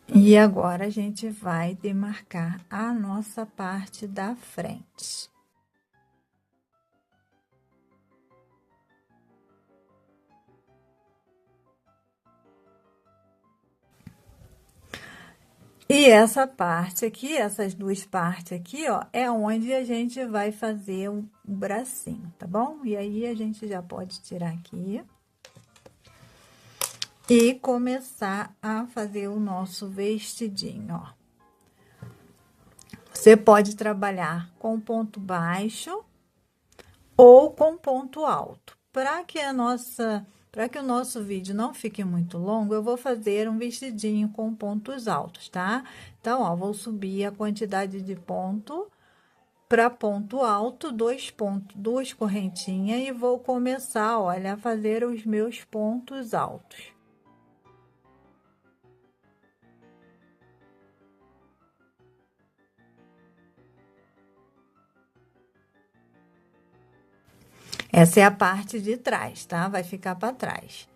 E agora, a gente vai demarcar a nossa parte da frente. E essa parte aqui, essas duas partes aqui, ó, é onde a gente vai fazer o bracinho, tá bom? E aí a gente já pode tirar aqui e começar a fazer o nosso vestidinho, ó. Você pode trabalhar com ponto baixo ou com ponto alto. Para que o nosso vídeo não fique muito longo, eu vou fazer um vestidinho com pontos altos, tá? Então, ó, vou subir a quantidade de ponto para ponto alto, dois pontos, duas correntinhas e vou começar, olha, a fazer os meus pontos altos. Essa é a parte de trás, tá? Vai ficar para trás.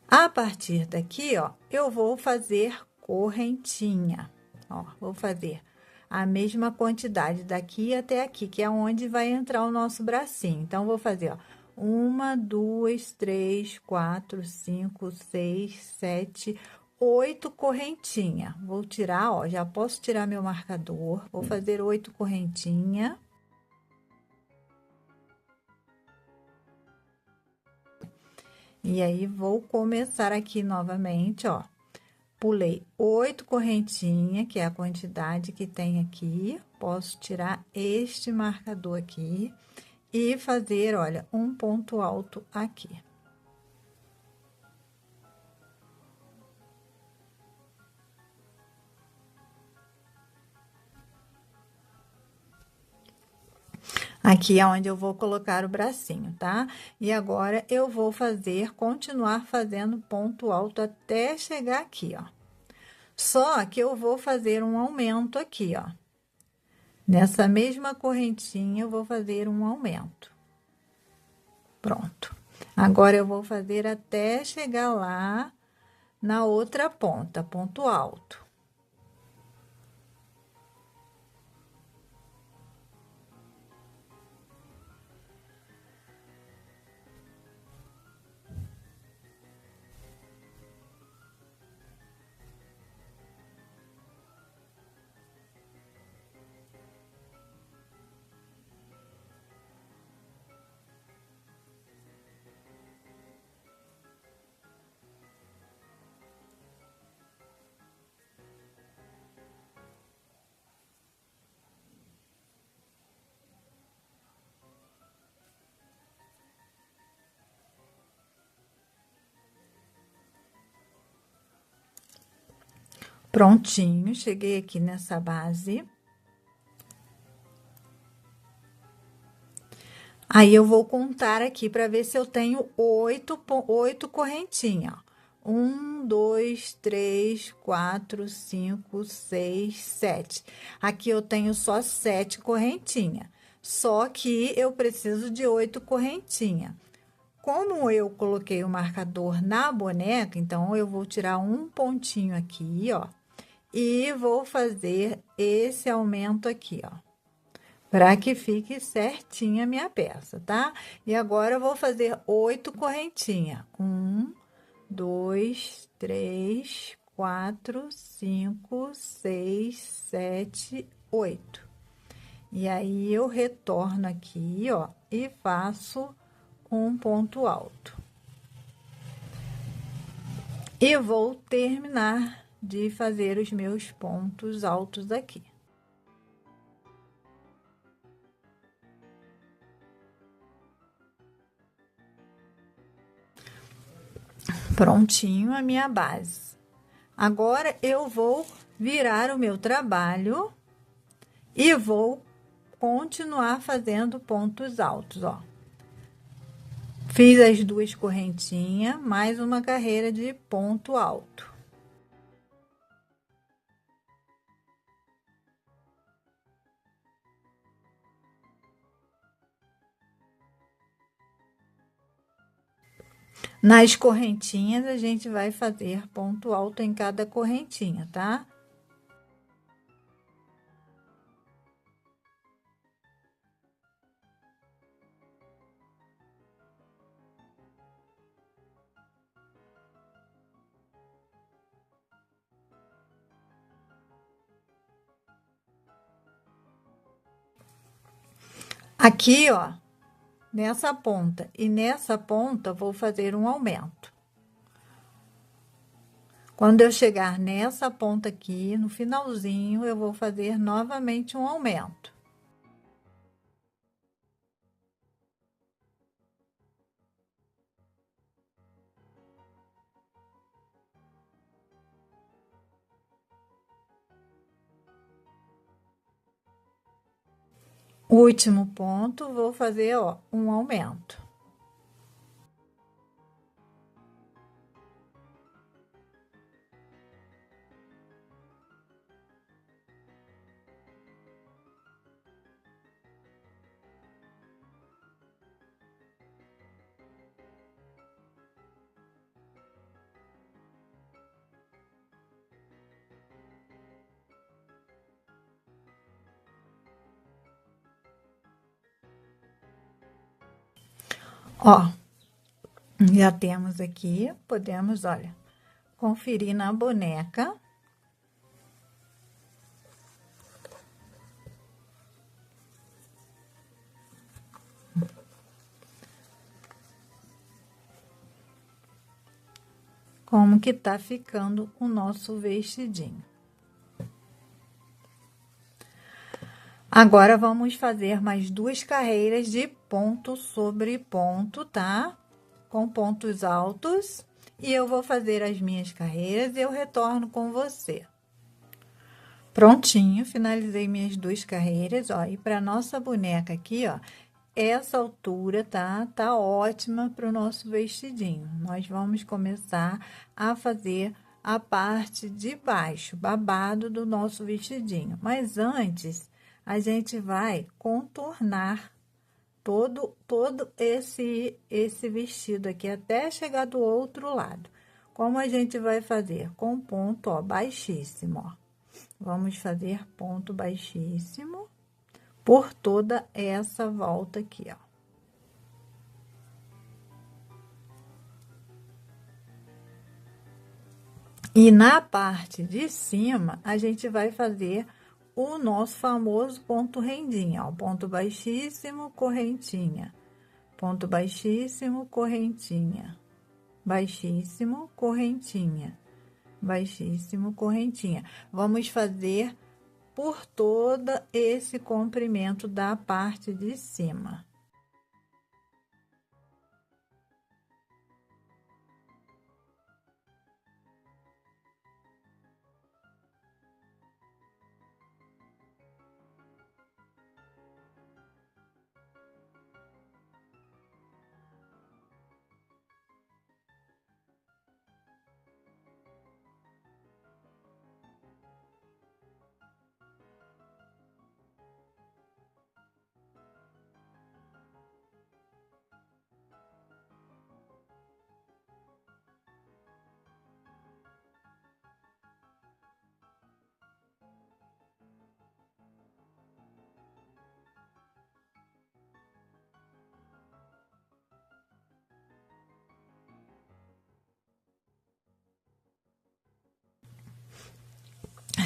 A partir daqui, ó, eu vou fazer correntinha. Ó, vou fazer a mesma quantidade daqui até aqui, que é onde vai entrar o nosso bracinho. Então, vou fazer, ó, 1, 2, 3, 4, 5, 6, 7, 8 correntinha. Vou tirar, ó, já posso tirar meu marcador. Vou fazer 8 correntinha. E aí, vou começar aqui novamente, ó. Pulei 8 correntinhas, que é a quantidade que tem aqui. Posso tirar este marcador aqui e fazer, olha, um ponto alto aqui. Aqui é onde eu vou colocar o bracinho, tá? E agora, eu vou continuar fazendo ponto alto até chegar aqui, ó. Só que eu vou fazer um aumento aqui, ó. Nessa mesma correntinha, eu vou fazer um aumento. Pronto. Agora, eu vou fazer até chegar lá na outra ponta, ponto alto. Prontinho, cheguei aqui nessa base. Aí, eu vou contar aqui para ver se eu tenho 8 correntinhas. 1, 2, 3, 4, 5, 6, 7. Aqui eu tenho só 7 correntinhas. Só que eu preciso de 8 correntinhas. Como eu coloquei o marcador na boneca, então, eu vou tirar um pontinho aqui, ó. E vou fazer esse aumento aqui, ó, para que fique certinha a minha peça, tá? E agora, eu vou fazer 8 correntinhas. 1, 2, 3, 4, 5, 6, 7, 8. E aí, eu retorno aqui, ó, e faço um ponto alto. E vou terminar de fazer os meus pontos altos aqui. Prontinho a minha base. Agora, eu vou virar o meu trabalho e vou continuar fazendo pontos altos, ó. Fiz as duas correntinhas, mais uma carreira de ponto alto. Nas correntinhas, a gente vai fazer ponto alto em cada correntinha, tá? Aqui, ó, nessa ponta e nessa ponta, vou fazer um aumento. Quando eu chegar nessa ponta aqui, no finalzinho, eu vou fazer novamente um aumento. Último ponto, vou fazer, ó, um aumento. Ó, já temos aqui, podemos, olha, conferir na boneca. Como que tá ficando o nosso vestidinho. Agora, vamos fazer mais 2 carreiras de ponto sobre ponto, tá? Com pontos altos. E eu vou fazer as minhas carreiras e eu retorno com você. Prontinho, finalizei minhas 2 carreiras, ó. E para nossa boneca aqui, ó, essa altura, tá? Tá ótima para o nosso vestidinho. Nós vamos começar a fazer a parte de baixo, babado do nosso vestidinho. Mas antes, a gente vai contornar todo esse vestido aqui até chegar do outro lado. Como a gente vai fazer? Com ponto, ó, baixíssimo, ó. Vamos fazer ponto baixíssimo por toda essa volta aqui, ó. E na parte de cima, a gente vai fazer o nosso famoso ponto rendinha, ó, ponto baixíssimo, correntinha, ponto baixíssimo, correntinha, baixíssimo, correntinha, baixíssimo, correntinha. Vamos fazer por todo esse comprimento da parte de cima.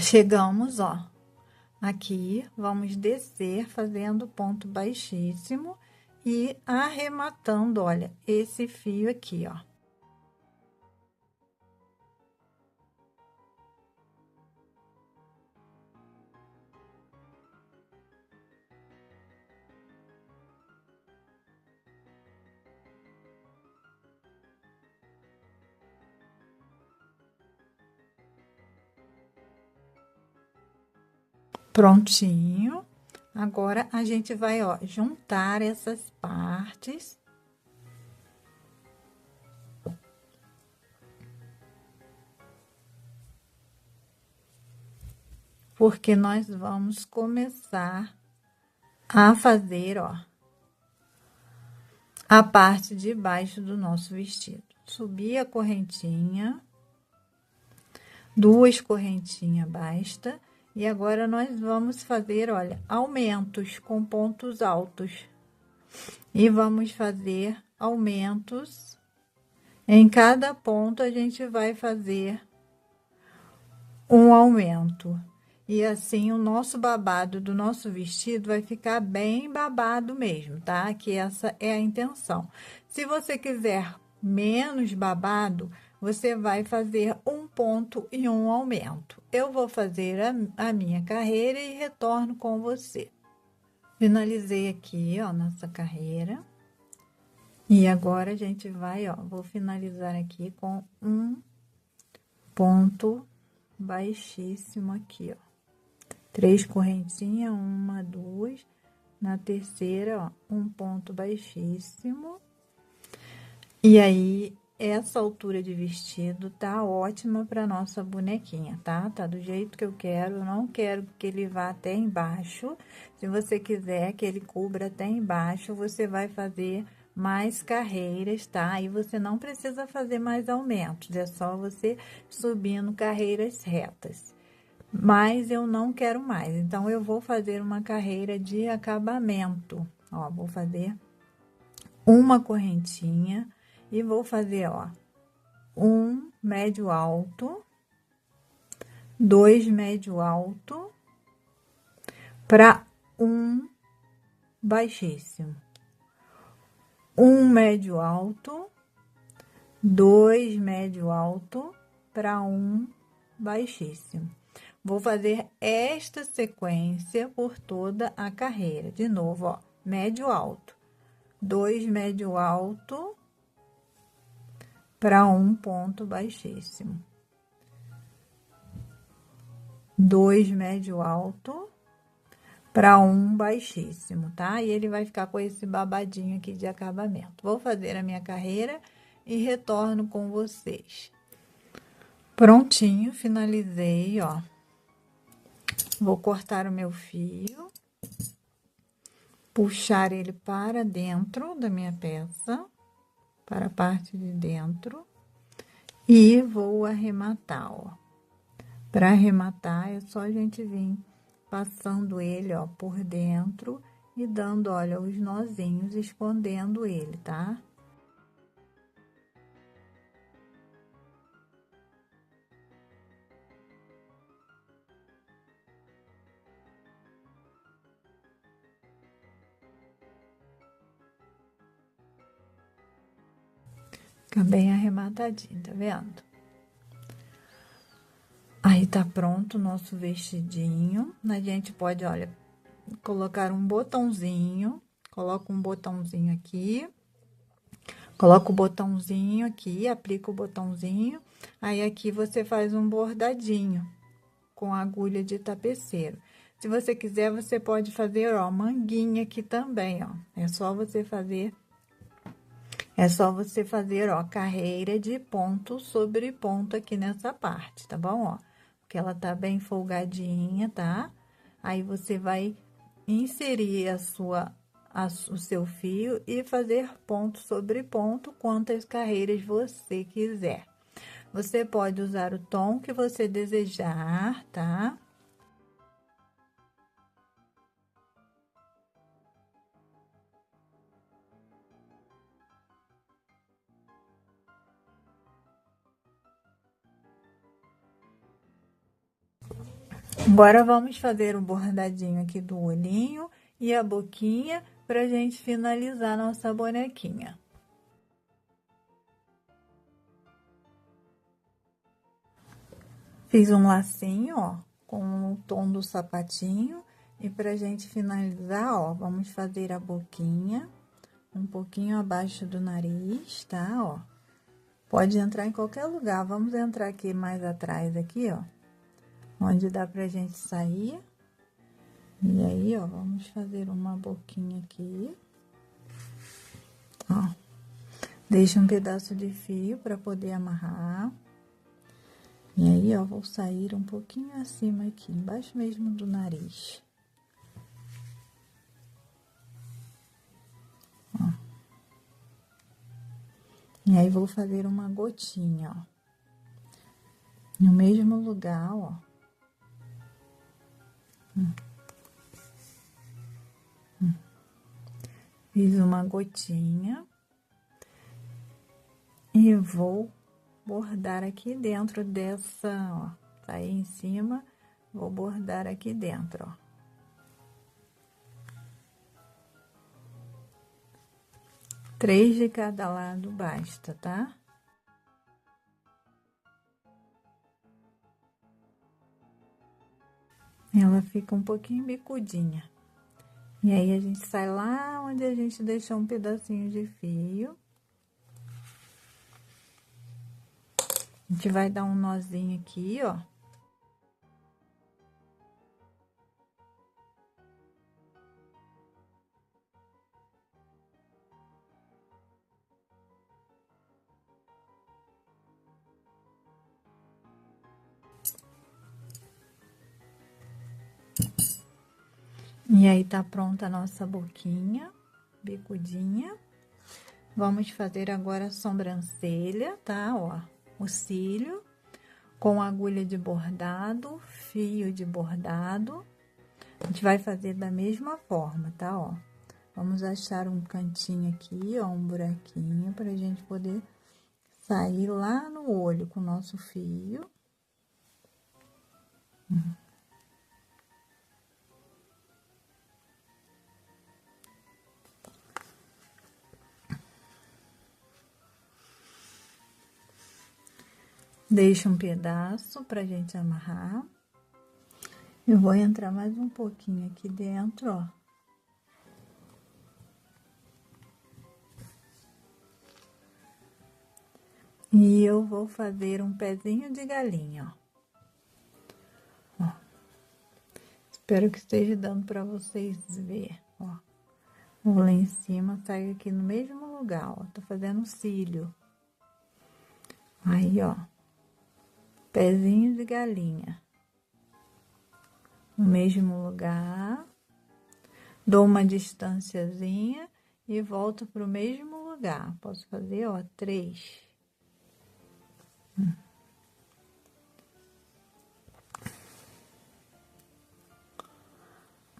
Chegamos, ó, aqui, vamos descer fazendo ponto baixíssimo e arrematando, olha, esse fio aqui, ó. Prontinho. Agora, a gente vai, ó, juntar essas partes. Porque nós vamos começar a fazer, ó, a parte de baixo do nosso vestido. Subir a correntinha, 2 correntinhas basta. E agora, nós vamos fazer, olha, aumentos com pontos altos. E vamos fazer aumentos. Em cada ponto, a gente vai fazer um aumento. E assim o nosso babado do nosso vestido vai ficar bem babado mesmo, tá? Que essa é a intenção. Se você quiser menos babado, você vai fazer um ponto e um aumento. Eu vou fazer a minha carreira e retorno com você. Finalizei aqui, ó, nossa carreira. E agora a gente vai, ó, vou finalizar aqui com um ponto baixíssimo aqui, ó. 3 correntinhas, uma, duas. Na terceira, ó, um ponto baixíssimo. E aí, essa altura de vestido tá ótima para nossa bonequinha, tá? Tá do jeito que eu quero, eu não quero que ele vá até embaixo. Se você quiser que ele cubra até embaixo, você vai fazer mais carreiras, tá? E você não precisa fazer mais aumentos, é só você subindo carreiras retas. Mas eu não quero mais, então eu vou fazer uma carreira de acabamento. Ó, vou fazer uma correntinha e vou fazer, ó, um médio alto, 2 médio alto para um baixíssimo, um médio alto, 2 médio alto para um baixíssimo. Vou fazer esta sequência por toda a carreira. De novo, ó, médio alto, 2 médio alto para um ponto baixíssimo, 2 médio alto para um baixíssimo, tá? E ele vai ficar com esse babadinho aqui de acabamento. Vou fazer a minha carreira e retorno com vocês. Prontinho, finalizei, ó. Vou cortar o meu fio, puxar ele para dentro da minha peça, para a parte de dentro, e vou arrematar, ó. Para arrematar, é só a gente vir passando ele, ó, por dentro e dando, olha, os nozinhos, escondendo ele, tá? Fica bem arrematadinho, tá vendo? Aí tá pronto o nosso vestidinho. A gente pode, olha, colocar um botãozinho. Coloca um botãozinho aqui. Coloca o botãozinho aqui, aplica o botãozinho. Aí aqui você faz um bordadinho com agulha de tapeceiro. Se você quiser, você pode fazer, ó, manguinha aqui também, ó. É só você fazer, ó, carreira de ponto sobre ponto aqui nessa parte, tá bom, ó? Porque ela tá bem folgadinha, tá? Aí você vai inserir o seu fio e fazer ponto sobre ponto, quantas carreiras você quiser. Você pode usar o tom que você desejar, tá? Agora, vamos fazer o bordadinho aqui do olhinho e a boquinha pra gente finalizar nossa bonequinha. Fiz um lacinho, ó, com o tom do sapatinho. E pra gente finalizar, ó, vamos fazer a boquinha um pouquinho abaixo do nariz, tá? Ó, pode entrar em qualquer lugar. Vamos entrar aqui mais atrás, aqui, ó, onde dá pra gente sair. E aí, ó, vamos fazer uma boquinha aqui. Ó, deixa um pedaço de fio pra poder amarrar. E aí, ó, vou sair um pouquinho acima aqui, embaixo mesmo do nariz. Ó. E aí, vou fazer uma gotinha, ó. No mesmo lugar, ó. Fiz uma gotinha. E vou bordar aqui dentro dessa, ó, tá aí em cima, vou bordar aqui dentro, ó. Três de cada lado basta, tá? Ela fica um pouquinho bicudinha. E aí, a gente sai lá onde a gente deixou um pedacinho de fio. A gente vai dar um nozinho aqui, ó. E aí, tá pronta a nossa boquinha, bicudinha. Vamos fazer agora a sobrancelha, tá? Ó, o cílio, com agulha de bordado, fio de bordado. A gente vai fazer da mesma forma, tá? Ó, vamos achar um cantinho aqui, ó, um buraquinho, pra gente poder sair lá no olho com o nosso fio. Deixa um pedaço pra gente amarrar. Eu vou entrar mais um pouquinho aqui dentro, ó. E eu vou fazer um pezinho de galinha, ó. Espero que esteja dando pra vocês ver, ó. Vou lá em cima, saio aqui no mesmo lugar, ó. Tô fazendo cílio. Aí, ó. Pezinho de galinha. No mesmo lugar. Dou uma distânciazinha e volto pro mesmo lugar. Posso fazer, ó, 3.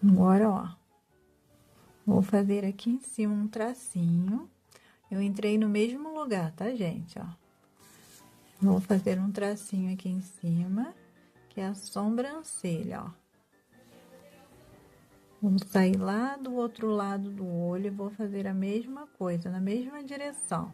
Agora, ó, vou fazer aqui em cima um tracinho. Eu entrei no mesmo lugar, tá, gente, ó. Vou fazer um tracinho aqui em cima, que é a sobrancelha, ó. Vou sair lá do outro lado do olho e vou fazer a mesma coisa, na mesma direção.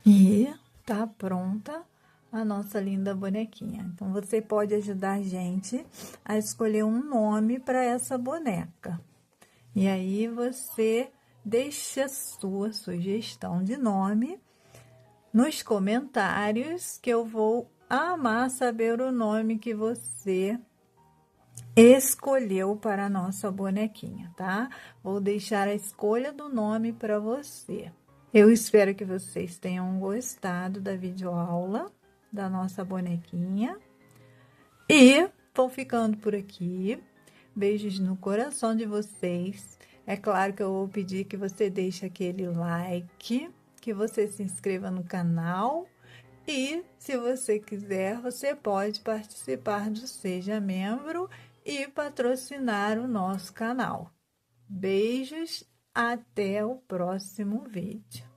E tá pronta a nossa linda bonequinha. Então, você pode ajudar a gente a escolher um nome para essa boneca. E aí, você deixa a sua sugestão de nome nos comentários, que eu vou amar saber o nome que você escolheu para a nossa bonequinha, tá? Vou deixar a escolha do nome para você. Eu espero que vocês tenham gostado da videoaula da nossa bonequinha. E vou ficando por aqui. Beijos no coração de vocês. É claro que eu vou pedir que você deixe aquele like, que você se inscreva no canal. E, se você quiser, você pode participar do Seja Membro e patrocinar o nosso canal. Beijos, até o próximo vídeo.